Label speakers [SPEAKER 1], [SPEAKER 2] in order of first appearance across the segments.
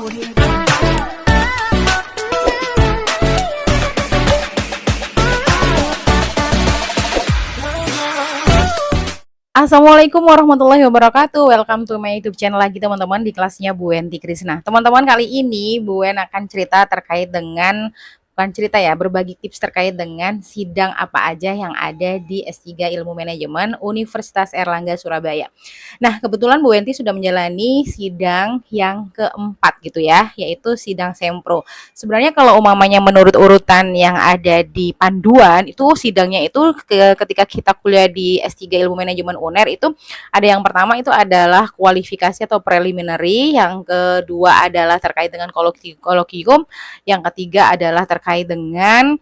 [SPEAKER 1] Assalamualaikum warahmatullahi wabarakatuh. Welcome to my YouTube channel lagi teman-teman di kelasnya Bu Enti Krisna. Teman-teman, kali ini Bu En akan cerita terkait dengan bukan cerita ya, berbagi tips terkait dengan sidang apa aja yang ada di S3 Ilmu Manajemen Universitas Airlangga Surabaya. Nah, kebetulan Bu Enti sudah menjalani sidang yang keempat gitu ya, yaitu sidang Sempro. Sebenarnya kalau umamanya menurut urutan yang ada di panduan, itu sidangnya itu ketika kita kuliah di S3 Ilmu Manajemen UNER itu ada yang pertama itu adalah kualifikasi atau preliminary, yang kedua adalah terkait dengan kolokium, yang ketiga adalah terkait dengan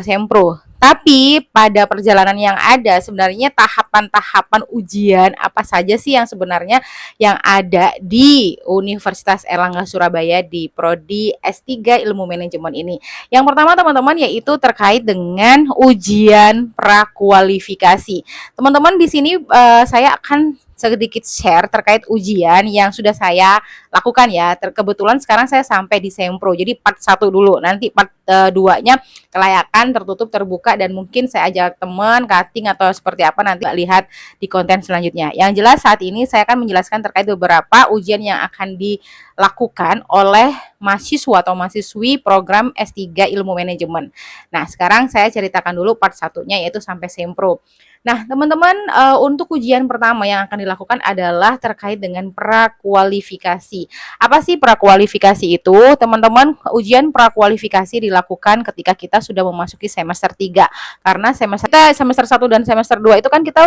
[SPEAKER 1] Sempro. Tapi pada perjalanan yang ada sebenarnya tahapan-tahapan ujian apa saja sih yang sebenarnya yang ada di Universitas Airlangga Surabaya di prodi S3 Ilmu Manajemen ini. Yang pertama teman-teman yaitu terkait dengan ujian prakualifikasi. Teman-teman di sini saya akan sedikit share terkait ujian yang sudah saya lakukan ya. Kebetulan sekarang saya sampai di Sempro. Jadi part 1 dulu. Nanti part 2-nya kelayakan, tertutup, terbuka, dan mungkin saya ajak teman, cutting atau seperti apa nanti lihat di konten selanjutnya. Yang jelas saat ini saya akan menjelaskan terkait beberapa ujian yang akan dilakukan oleh mahasiswa atau mahasiswi program S3 Ilmu Manajemen. Nah, sekarang saya ceritakan dulu part 1-nya yaitu sampai Sempro. Nah, teman-teman, untuk ujian pertama yang akan dilakukan adalah terkait dengan prakualifikasi. Apa sih prakualifikasi itu? Teman-teman, ujian prakualifikasi dilakukan ketika kita sudah memasuki semester 3. Karena semester 1 dan semester 2 itu kan kita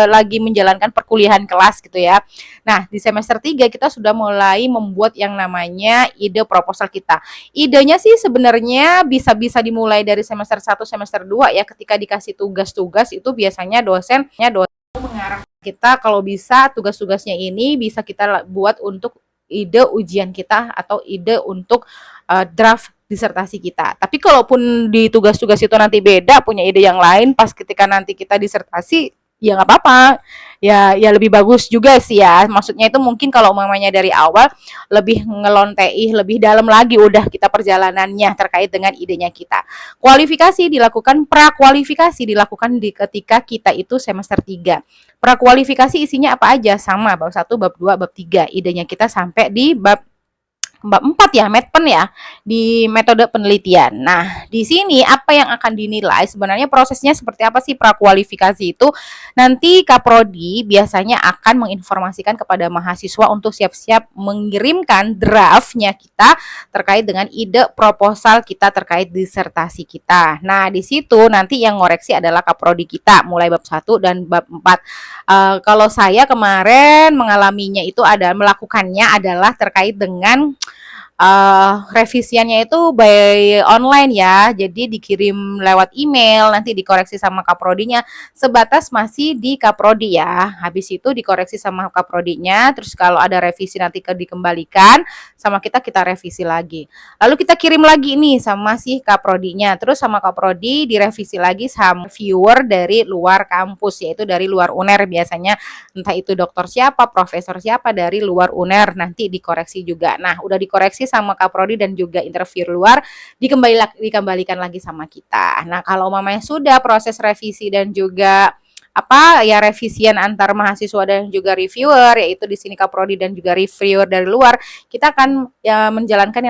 [SPEAKER 1] lagi menjalankan perkuliahan kelas gitu ya. Nah, di semester 3 kita sudah mulai membuat yang namanya ide proposal kita. Idenya sih sebenarnya bisa dimulai dari semester 1, semester 2 ya, ketika dikasih tugas-tugas itu biasanya dosennya mengarah kita kalau bisa tugas-tugasnya ini bisa kita buat untuk ide ujian kita atau ide untuk draft disertasi kita. Tapi kalaupun di tugas-tugas itu nanti beda, punya ide yang lain pas ketika nanti kita disertasi, ya nggak apa-apa. Ya lebih bagus juga sih ya. Maksudnya itu mungkin kalau umpamanya dari awal lebih ngelontei, lebih dalam lagi udah kita perjalanannya terkait dengan idenya kita. Kualifikasi dilakukan, prakualifikasi dilakukan ketika kita itu semester 3. Prakualifikasi isinya apa aja? Sama, bab 1, bab 2, bab 3. Idenya kita sampai di bab 4 ya, medpen ya, di metode penelitian. Nah, di sini apa yang akan dinilai sebenarnya prosesnya seperti apa sih prakualifikasi itu? Nanti Kaprodi biasanya akan menginformasikan kepada mahasiswa untuk siap-siap mengirimkan draftnya kita terkait dengan ide proposal kita terkait disertasi kita. Nah, di situ nanti yang ngoreksi adalah Kaprodi kita mulai bab 1 dan bab 4. Kalau saya kemarin mengalaminya itu melakukannya adalah terkait dengan revisiannya itu by online ya, jadi dikirim lewat email, nanti dikoreksi sama kaprodinya, sebatas masih di kaprodi ya. Habis itu dikoreksi sama kaprodinya, terus kalau ada revisi nanti dikembalikan sama kita revisi lagi. Lalu kita kirim lagi nih sama si kaprodinya, terus sama kaprodi direvisi lagi sama viewer dari luar kampus, yaitu dari luar UNER biasanya, entah itu dokter siapa, profesor siapa dari luar UNER, nanti dikoreksi juga. Nah, udah dikoreksi sama kaprodi dan juga interview luar, dikembalikan lagi sama kita. Nah, kalau mamanya sudah proses revisi dan juga revisian antar mahasiswa dan juga reviewer, yaitu di sini kaprodi dan juga reviewer dari luar, kita akan menjalankan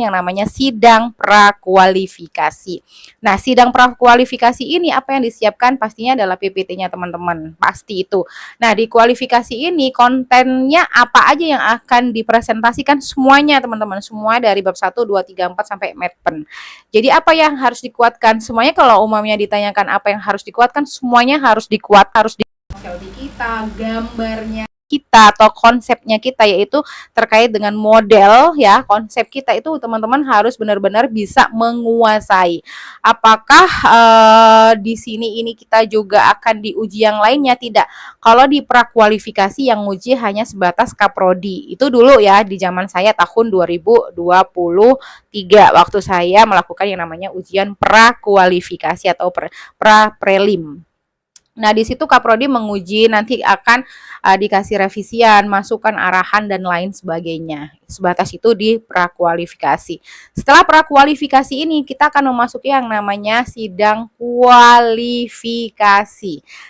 [SPEAKER 1] yang namanya sidang prakualifikasi. Nah, sidang prakualifikasi ini apa yang disiapkan pastinya adalah PPT-nya teman-teman, pasti itu. Nah, di kualifikasi ini kontennya apa aja yang akan dipresentasikan semuanya teman-teman, semua dari bab 1, 2, 3, 4 sampai medpen. Jadi apa yang harus dikuatkan? Semuanya kalau umumnya ditanyakan apa yang harus dikuatkan, semuanya harus di kita, gambarnya kita atau konsepnya kita, yaitu terkait dengan model ya, konsep kita itu teman-teman harus benar-benar bisa menguasai. Apakah di sini ini kita juga akan diuji yang lainnya? Tidak. Kalau di prakualifikasi yang uji hanya sebatas kaprodi. Itu dulu ya di zaman saya tahun 2023 waktu saya melakukan yang namanya ujian prakualifikasi atau prelim. Nah, di situ Kaprodi menguji, nanti akan dikasih revisian, masukan, arahan, dan lain sebagainya. sebatas itu di prakualifikasi. Setelah prakualifikasi ini kita akan memasuki yang namanya sidang kualifikasi.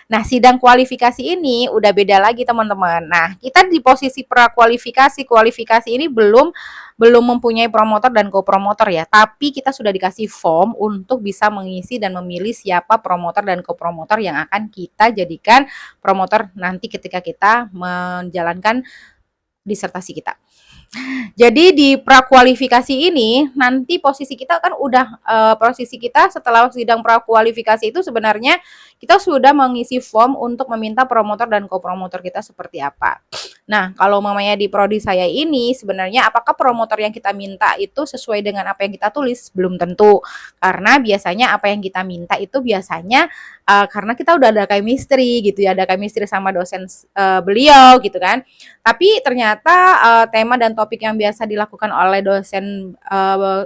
[SPEAKER 1] Nah, sidang kualifikasi ini udah beda lagi teman-teman. Nah, kita di posisi prakualifikasi, kualifikasi ini belum mempunyai promotor dan co-promotor ya, tapi kita sudah dikasih form untuk bisa mengisi dan memilih siapa promotor dan co-promotor yang akan kita jadikan promotor nanti ketika kita menjalankan disertasi kita. Jadi di prakualifikasi ini nanti posisi kita kan udah posisi kita setelah sidang prakualifikasi itu sebenarnya kita sudah mengisi form untuk meminta promotor dan co-promotor kita seperti apa. Nah, kalau mamanya di prodi saya ini sebenarnya apakah promotor yang kita minta itu sesuai dengan apa yang kita tulis? Belum tentu. Karena biasanya apa yang kita minta itu biasanya karena kita udah ada chemistry gitu ya, ada chemistry sama dosen beliau gitu kan. Tapi ternyata tema dan topik yang biasa dilakukan oleh dosen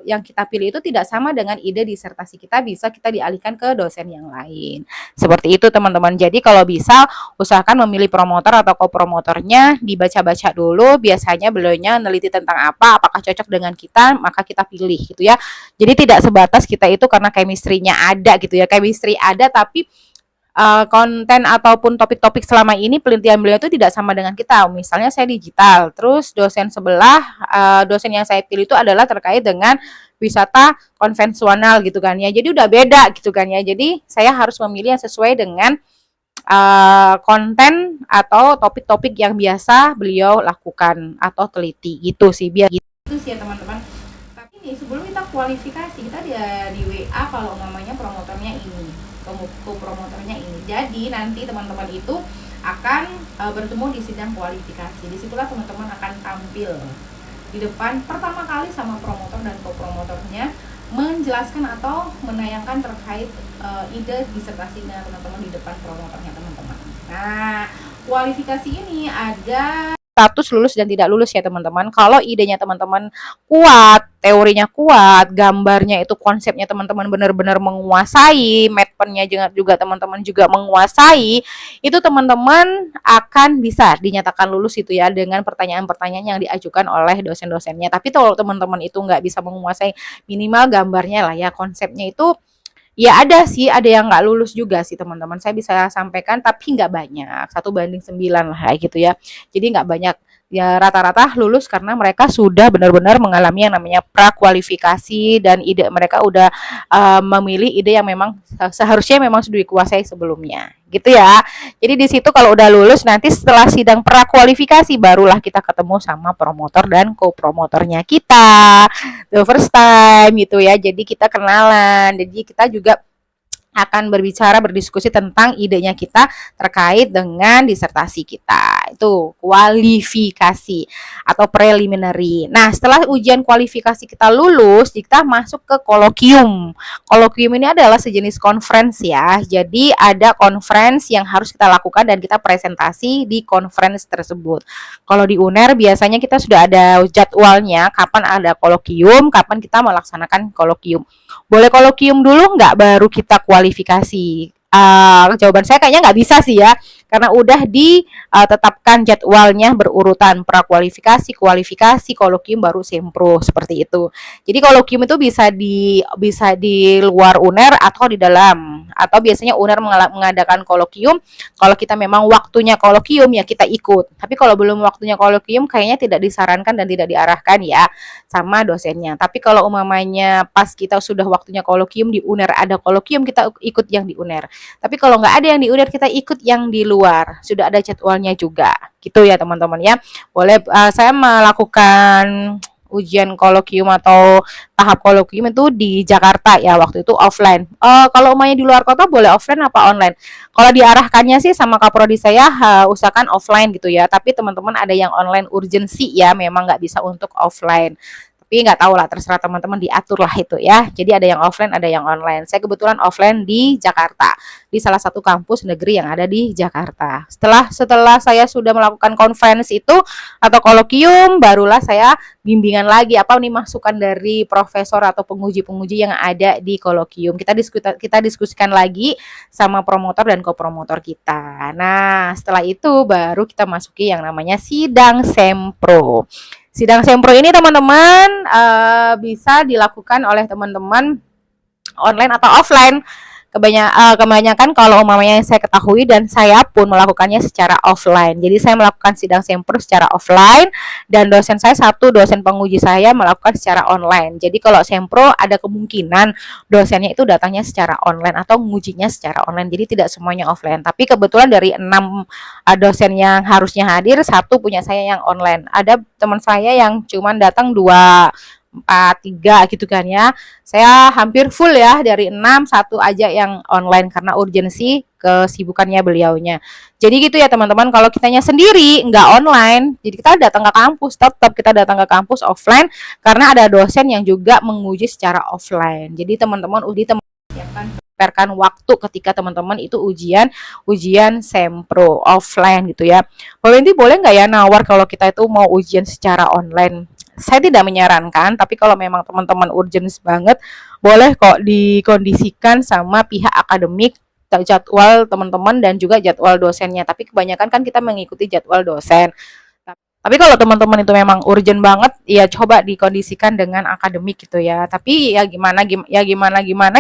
[SPEAKER 1] yang kita pilih itu tidak sama dengan ide disertasi kita, bisa kita dialihkan ke dosen yang lain. Seperti itu teman-teman. Jadi kalau bisa usahakan memilih promotor atau co-promotornya dibaca-baca dulu, biasanya beliaunya neliti tentang apa, apakah cocok dengan kita, maka kita pilih gitu ya. Jadi tidak sebatas kita itu karena chemistry-nya ada gitu ya. Chemistry ada tapi konten ataupun topik-topik selama ini penelitian beliau itu tidak sama dengan kita. Misalnya saya digital, terus dosen sebelah, dosen yang saya pilih itu adalah terkait dengan wisata konvensional gitu kan ya. Jadi udah beda gitu kan ya. Jadi saya harus memilih yang sesuai dengan konten atau topik-topik yang biasa beliau lakukan atau teliti gitu sih, biar gitu sih ya teman-teman. Tapi nih sebelum kita kualifikasi kita di WA kalau namanya promotornya ini, promotornya ini. Jadi nanti teman-teman itu akan bertemu di sidang kualifikasi. Disitulah teman-teman akan tampil di depan pertama kali sama promotor dan co-promotornya menjelaskan atau menayangkan terkait ide disertasinya teman-teman di depan promotornya teman-teman. Nah, kualifikasi ini ada status lulus dan tidak lulus ya teman-teman. Kalau idenya teman-teman kuat, teorinya kuat, gambarnya itu konsepnya teman-teman benar-benar menguasai, matpennya juga teman-teman juga menguasai, itu teman-teman akan bisa dinyatakan lulus itu ya dengan pertanyaan-pertanyaan yang diajukan oleh dosen-dosennya. Tapi kalau teman-teman itu nggak bisa menguasai minimal gambarnya lah ya, konsepnya itu ya ada sih, ada yang nggak lulus juga sih teman-teman. Saya bisa sampaikan tapi nggak banyak, 1/9 lah kayak gitu ya. Jadi nggak banyak. Ya rata-rata lulus karena mereka sudah benar-benar mengalami yang namanya prakualifikasi dan ide mereka udah memilih ide yang memang seharusnya memang sudah dikuasai sebelumnya. Gitu ya. Jadi di situ kalau udah lulus nanti setelah sidang prakualifikasi barulah kita ketemu sama promotor dan co-promotornya kita. The first time gitu ya. Jadi kita kenalan. Jadi kita juga akan berbicara, berdiskusi tentang idenya kita terkait dengan disertasi kita. Itu kualifikasi atau preliminary. Nah, setelah ujian kualifikasi kita lulus, kita masuk ke kolokium. Kolokium ini adalah sejenis conference ya. Jadi ada conference yang harus kita lakukan dan kita presentasi di conference tersebut. Kalau di UNER biasanya kita sudah ada jadwalnya kapan ada kolokium, kapan kita melaksanakan kolokium. Boleh kolokium dulu nggak baru kita kualifikasi? Jawaban saya kayaknya nggak bisa sih ya, karena udah ditetapkan jadwalnya berurutan prakualifikasi, kualifikasi, kolokium baru sempro seperti itu. Jadi kolokium itu bisa di luar UNER atau di dalam, atau biasanya UNER mengadakan kolokium. Kalau kita memang waktunya kolokium ya kita ikut. Tapi kalau belum waktunya kolokium kayaknya tidak disarankan dan tidak diarahkan ya sama dosennya. Tapi kalau umpamanya pas kita sudah waktunya kolokium di UNER ada kolokium, kita ikut yang di UNER. Tapi kalau nggak ada yang di UNER kita ikut yang di luar. Sudah ada jadwalnya juga. Gitu ya teman-teman ya. Boleh saya melakukan ujian kolokium atau tahap kolokium itu di Jakarta ya, waktu itu offline. Kalau umpamanya di luar kota boleh offline apa online? Kalau diarahkannya sih sama kaprodi saya usahakan offline gitu ya. Tapi teman-teman ada yang online urgensi ya, memang nggak bisa untuk offline. Tapi nggak tahu lah, terserah teman-teman diatur lah itu ya. Jadi ada yang offline, ada yang online. Saya kebetulan offline di Jakarta, di salah satu kampus negeri yang ada di Jakarta. Setelah saya sudah melakukan conference itu atau kolokium, barulah saya bimbingan lagi apa nih masukan dari profesor atau penguji-penguji yang ada di kolokium. Kita diskusikan lagi sama promotor dan kopromotor kita. Nah, setelah itu baru kita masuki yang namanya sidang sempro. Sidang sempro ini teman-teman bisa dilakukan oleh teman-teman online atau offline. Kebanyakan kalau umpamanya yang saya ketahui dan saya pun melakukannya secara offline. Jadi saya melakukan sidang sempro secara offline dan dosen saya satu dosen penguji saya melakukan secara online. Jadi kalau sempro ada kemungkinan dosennya itu datangnya secara online atau mengujinya secara online. Jadi tidak semuanya offline. Tapi kebetulan dari 6 dosen yang harusnya hadir, satu punya saya yang online. Ada teman saya yang cuman datang 2 4, 3 gitu kan ya. Saya hampir full ya dari 6, satu aja yang online karena urgensi kesibukannya beliaunya. Jadi gitu ya teman-teman, kalau kitanya sendiri nggak online, jadi kita datang ke kampus, tetap kita datang ke kampus offline karena ada dosen yang juga menguji secara offline. Jadi teman-teman siapkan waktu ketika teman-teman itu ujian sempro offline gitu ya. Mbak Wenti boleh nggak ya nawar kalau kita itu mau ujian secara online? Saya tidak menyarankan, tapi kalau memang teman-teman urgent banget, boleh kok dikondisikan sama pihak akademik jadwal teman-teman dan juga jadwal dosennya. Tapi kebanyakan kan kita mengikuti jadwal dosen. Tapi kalau teman-teman itu memang urgent banget, ya coba dikondisikan dengan akademik gitu ya. Tapi ya gimana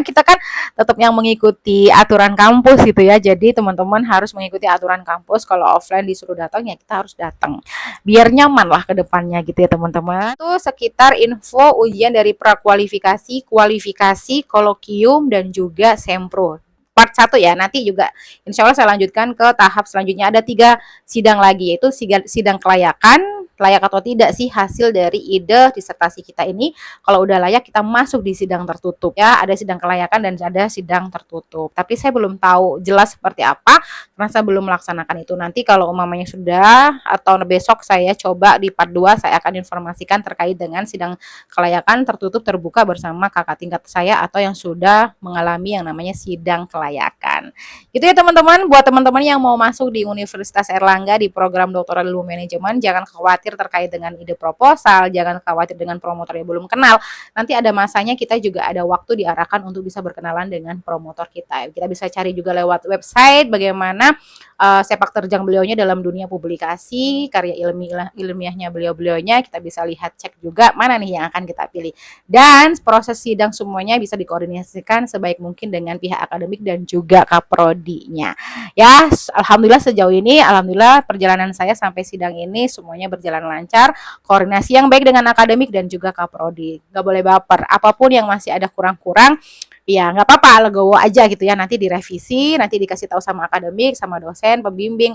[SPEAKER 1] kita kan tetap yang mengikuti aturan kampus gitu ya. Jadi teman-teman harus mengikuti aturan kampus. Kalau offline disuruh datang ya kita harus datang. Biar nyaman lah ke depannya gitu ya teman-teman. Itu sekitar info ujian dari prakualifikasi, kualifikasi, kolokium dan juga sempro. Part 1 ya, nanti juga insya Allah saya lanjutkan ke tahap selanjutnya. Ada 3 sidang lagi, yaitu sidang kelayakan, layak atau tidak sih hasil dari ide disertasi kita ini. Kalau udah layak kita masuk di sidang tertutup ya. Ada sidang kelayakan dan ada sidang tertutup. Tapi saya belum tahu jelas seperti apa karena saya belum melaksanakan itu. Nanti kalau umpamanya sudah atau besok saya coba di part 2 saya akan informasikan terkait dengan sidang kelayakan tertutup terbuka bersama kakak tingkat saya atau yang sudah mengalami yang namanya sidang kelayakan. Gitu ya teman-teman, buat teman-teman yang mau masuk di Universitas Erlangga di program Doktoral Ilmu Manajemen, jangan khawatir terkait dengan ide proposal, jangan khawatir dengan promotor yang belum kenal. Nanti ada masanya kita juga ada waktu diarahkan untuk bisa berkenalan dengan promotor kita. Kita bisa cari juga lewat website bagaimana sepak terjang beliaunya dalam dunia publikasi, karya ilmiahnya beliau-beliaunya, kita bisa lihat cek juga mana nih yang akan kita pilih. Dan proses sidang semuanya bisa dikoordinasikan sebaik mungkin dengan pihak akademik dan juga kaprodinya. Ya, alhamdulillah sejauh ini, alhamdulillah perjalanan saya sampai sidang ini semuanya berjalan lancar, koordinasi yang baik dengan akademik dan juga kaprodi. Gak boleh baper, apapun yang masih ada kurang-kurang, ya nggak apa-apa, legowo aja gitu ya, nanti direvisi, nanti dikasih tahu sama akademik, sama dosen, pembimbing,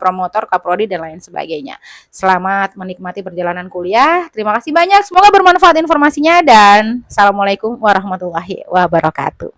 [SPEAKER 1] promotor, kaprodi dan lain sebagainya. Selamat menikmati perjalanan kuliah, terima kasih banyak, semoga bermanfaat informasinya dan assalamualaikum warahmatullahi wabarakatuh.